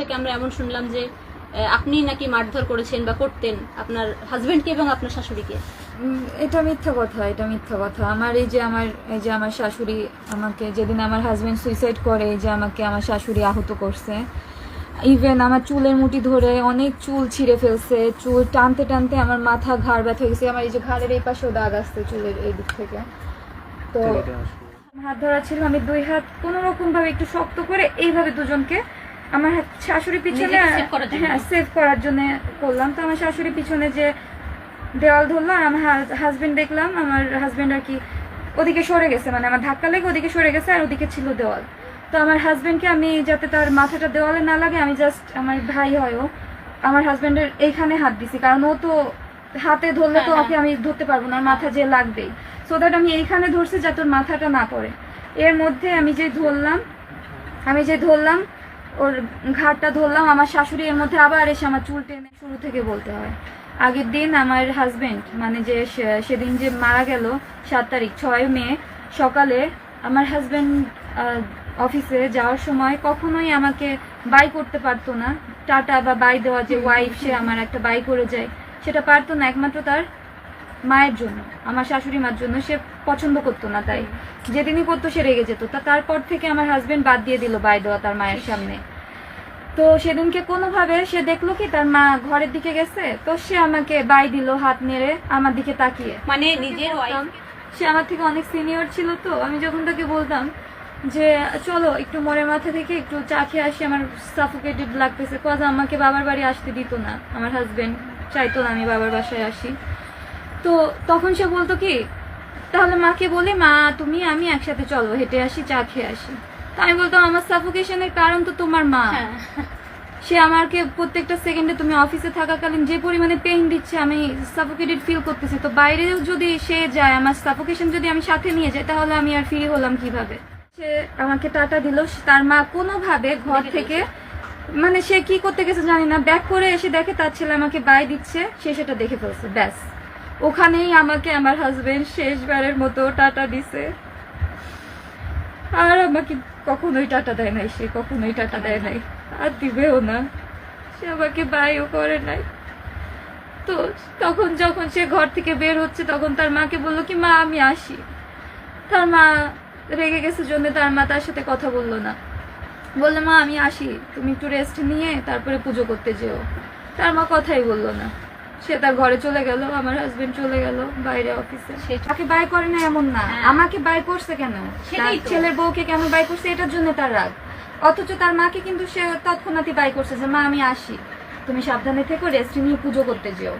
থেকে আমরা এমন শুনলাম যে আপনি নাকি মারধর করেছেন বা করতেন আপনার হাজবেন্ডকে এবং আপনার শাশুড়িকে। এটা মিথ্যা কথা, এটা মিথ্যা কথা। আমার এই যে আমার শাশুড়ি আমাকে, যেদিন আমার হাজবেন্ড সুইসাইড করে, এই যে আমাকে আমার শাশুড়ি আহত করছে। ইভেন আমার চুলের মুঠি ধরে অনেক চুল ছিঁড়ে ফেলছে, চুল টানতে টানতে আমার মাথা ঘাড় ব্যথা হয়ে গেছে। আমার এই যে ঘাড়ের এই পাশেও দাগ আসছে চুলের এই দিক থেকে। তো হাত ধরা ছিল, আমি দুই হাত কোনো রকম ভাবে একটু শক্ত করে এইভাবে দুজনকে আমার শাশুড়ি পিছনে সেভ করার জন্য করলাম। তো আমার শাশুড়ি পিছনে যে দেওয়াল ধরলো, আর আমার হাজবেন্ড দেখলাম আমার হাজবেন্ড আর কি ওদিকে সরে গেছে, মানে আমার ধাক্কা লেগে ওদিকে সরে গেছে, আর ওদিকে ছিল দেওয়াল। তো আমার হাজবেন্ডকে আমি, যাতে তার মাথাটা দেওয়ালে না লাগে, আমি জাস্ট, আমার ভাই হয় ও, আমার হাজবেন্ডের এইখানে হাত দিছি, কারণ ও তো হাতে ধরলে তো ওকে আমি ধরতে পারবো না, মাথা যে লাগবেই। সো দ্যাট আমি এইখানে ধরছি যাতে ওর মাথাটা না পড়ে। এর মধ্যে আমি যে ধরলাম ওর ঘাটটা ধরলাম, আমার শাশুড়ি এর মধ্যে আবার এসে আমার চুল টেনে শুরু থেকে বলতে হয়। আগের দিন আমার হাজবেন্ড, মানে যে সেদিন যে মারা গেল 7 তারিখ 6 মে সকালে, আমার হাজবেন্ড অফিসে যাওয়ার সময় কখনোই আমাকে বাই করতে পারতো না। টাটা বা বাই দেওয়া, যে ওয়াইফ সে আমার একটা বাই করে যায়, সেটা পারতো না, একমাত্র তার মায়ের জন্য, আমার শাশুড়ি মার জন্য। সে পছন্দ করতো না, তাই যেদিনই করতো সে রেগে যেত। তারপর থেকে আমার হাজবেন্ড বাদ দিয়ে দিল বাই দেওয়া তার মায়ের সামনে। তো সেদিনকে কোনোভাবে সে দেখলো কি তার মা ঘরের দিকে গেছে, তো সে আমাকে বাই দিল হাত নেড়ে আমার দিকে তাকিয়ে। মানে নিজের ওয়াইফ, সে আমার থেকে অনেক সিনিয়র ছিল, তো আমি যখন তাকে বলতাম যে চলো একটু মোড়ের মাথা থেকে একটু চা খেয়ে আসি, আমার সাফোকেটেড লাগতেছে, কজ আমাকে বাবার বাড়ি আসতে দিত না, আমার হাজবেন্ড চাইতো না আমি বাবার বাসায় আসি। তো তখন সে বলতো কি, তাহলে মাকে বলে, মা তুমি আমি একসাথে চলো, হেঁটে আসি, চা খেয়ে আসি। তো আমি বলতাম আমার সাফোকেশনের কারণ তো তোমার মা। সে আমাকে প্রত্যেকটা সেকেন্ডে, তুমি অফিসে থাকাকালীন যে পরিমাণে পেইন দিচ্ছে, আমি সাফোকেটেড ফিল করতেছি। তো বাইরেও যদি সে যায়, আমার সাফোকেশন যদি আমি সাথে নিয়ে যাই, তাহলে আমি আর ফ্রি হলাম কিভাবে? সে আমাকে টাটা দিল। তার মা কোনোভাবে ঘর থেকে, মানে সে কি করতে গেছে জানি না, ব্যাক করে এসে দেখে তার ছেলে আমাকে বাই দিচ্ছে, সে সেটা দেখে ফেলছে। ব্যাস, ওখানেই আমাকে আমার হাজবেন্ড শেষবারের মতো টাটা দিছে। আর আমাকে কখনোই টাটা দেয় নাই, সে কখনোই টাটা দেয় নাই, আর দিবেও না। সে আমাকে বাইও করে নাই। তো তখন যখন সে ঘর থেকে বের হচ্ছে, তখন তার মাকে বললো কি, মা আমি আসি। তার মা রেগে গেছে জন্য তার মা তার সাথে কথা বললো না, বললো মা আমি আসি, তুমি একটু রেস্ট নিয়ে তারপরে পুজো করতে যেও। তার মা কথাই বললো না, সে তার ঘরে চলে গেল। আমার হাজবেন্ড চলে গেল বাইরে অফিসে। তাকে বাই করে না এমন না, আমাকে বাই করছে কেন, ছেলের বউকে কেন বাই করছে, এটার জন্য তার রাগ। অথচ তার মাকে কিন্তু সে তৎক্ষণাৎই বাই করছে যে মা আমি আসি, তুমি সাবধানে থেকো, রেস্ট নিয়ে পুজো করতে যেও।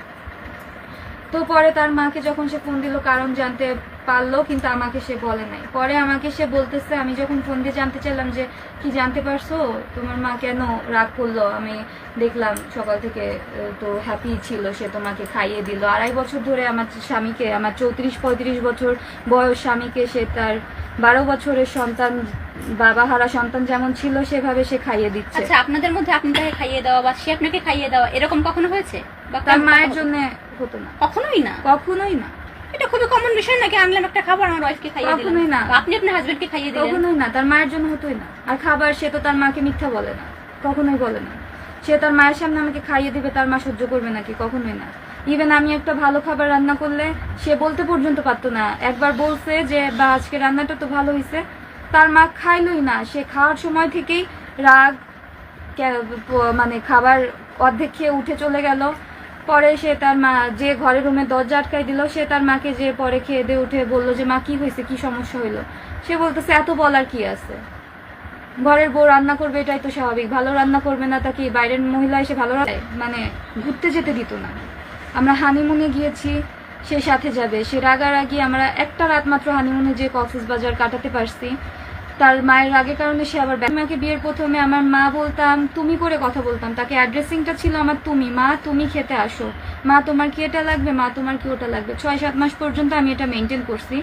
তো পরে তার মাকে যখন সে ফোন দিল কারণ জানতে পারলো, কিন্তু আমাকে সে বলে নাই। পরে আমাকে সে বলতেছে, আমি যখন ফোন দিয়ে জানতে চাইলাম যে কি জানতে পারছো, তোমার মা কেন রাগ করলো, আমি দেখলাম সকাল থেকে তো হ্যাপি ছিল, সে তোমাকে খাইয়ে দিল। 2.5 বছর ধরে আমার স্বামীকে, আমার 34-35 বছর বয়স স্বামীকে, সে তার 12 বছরের সন্তান, বাবা হারা সন্তান যেমন ছিল সেভাবে সে খাইয়ে দিচ্ছে। আচ্ছা, আপনাদের মধ্যে আপনাকে খাইয়ে দেওয়া বা সে আপনাকে খাইয়ে দেওয়া এরকম কখনো হয়েছে? তার মায়ের জন্য হতো না, কখনোই না, কখনোই না। এটা খুবই কমন বিষয় নাকি, আনলাম একটা খাবার আমার ওয়াইফকে খাইয়ে দিলাম, কখনোই না। আপনি আপনার হাজবেন্ডকে খাইয়ে দিলেন? কখনোই না, তার মায়ের জন্য হতোই না। আর খাবার, সে তো তার মাকে মিথ্যা বলে না, কখনোই বলে না। সে তার মায়ের সামনে আমাকে খাইয়ে দিবে, তার মা সহ্য করবে নাকি? কখনোই না। ইভেন আমি একটা ভালো খাবার রান্না করলে সে বলতে পর্যন্ত পারতো না। একবার বলছে যে বা আজকে রান্নাটা তো ভালো হয়েছে, তার মা খাইলই না। সে খাওয়ার সময় থেকেই রাগ, মানে খাবার অর্ধেক খেয়ে উঠে চলে গেল। পরে সে তার মা, যে ঘরের রুমে দরজা আটকাই দিল, সে তার মাকে যে পরে খেয়ে দিয়ে উঠে বললো যে মা কি হয়েছে, কি সমস্যা হইলো? সে বলতেছে এত বলার কি আছে, ঘরের বউ রান্না করবে এটাই তো স্বাভাবিক, ভালো রান্না করবে না তা কি বাইরের মহিলা এসে ভালো মানে ঘুরতে যেতে দিত না। আমরা হানিমুনে গিয়েছি, সে সাথে যাবে, সে রাগারাগি। আমরা একটা রাত মাত্র হানিমুনে যে কক্সবাজার কাটাতে পারছি, তার মায়ের রাগের কারণে সে আবার আমাকে বিয়ের প্রথমে আমার মা বলতাম, তুমি করে কথা বলতাম, তাকে অ্যাড্রেসিংটা ছিল আমার তুমি, মা তুমি খেতে আসো, মা তোমার কি এটা লাগবে, মা তোমার কি ওটা লাগবে। 6-7 মাস পর্যন্ত আমি এটা মেনটেন করছি।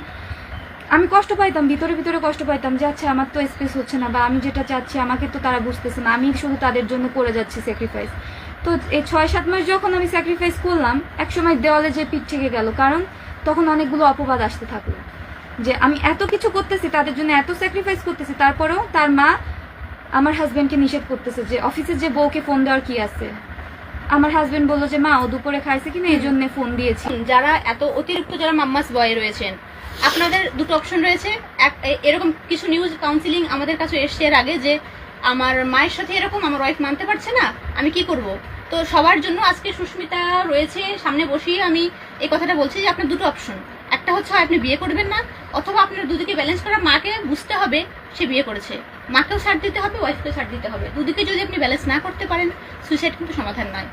আমি কষ্ট পাইতাম, ভিতরে ভিতরে কষ্ট পাইতাম যে আচ্ছা আমার তো স্পেস হচ্ছে না, বা আমি যেটা চাচ্ছি আমাকে তো তারা বুঝতেছে না, আমি শুধু তাদের জন্য করে যাচ্ছি স্যাক্রিফাইস। তো এই 6-7 মাস যখন আমি স্যাক্রিফাইস করলাম, একসময় দেওয়ালে যে পিঠ থেকে গেল, কারণ তখন অনেকগুলো অপবাদ আসতে থাকলো যে আমি এত কিছু করতেছি তাদের জন্য, এত স্যাক্রিফাইস করতেছি, তারপরেও তার মা আমার হাজবেন্ডকে নিষেধ করতেছে যে অফিসে যে বউকে ফোন দেওয়ার কি আছে। আমার হাজবেন্ড বললো যে মা ও দুপুরে খাইছে কিনা এই জন্য ফোন দিয়েছি। যারা এত অতিরিক্ত যারা মাম্মাস বয় রয়েছেন, আপনাদের দুটো অপশন রয়েছে। এরকম কিছু নিউজ কাউন্সিলিং আমাদের কাছে এসছে এর আগে যে আমার মায়ের সাথে এরকম, আমার ওয়াইফ মানতে পারছে না, আমি কি করব। তো সবার জন্য আজকে সুস্মিতা রয়েছে সামনে বসিয়ে আমি এই কথাটা বলছি যে আপনার দুটো অপশন। একটা হচ্ছে হয় আপনি বিয়ে করবেন না, অথবা আপনার দুদিকে ব্যালেন্স করা। মাকে বুঝতে হবে সে বিয়ে করেছে, মাকেও ছাড় দিতে হবে, ওয়াইফকেও ছাড় দিতে হবে। দুদিকে যদি আপনি ব্যালেন্স না করতে পারেন, সুইসাইড কিন্তু সমাধান নয়।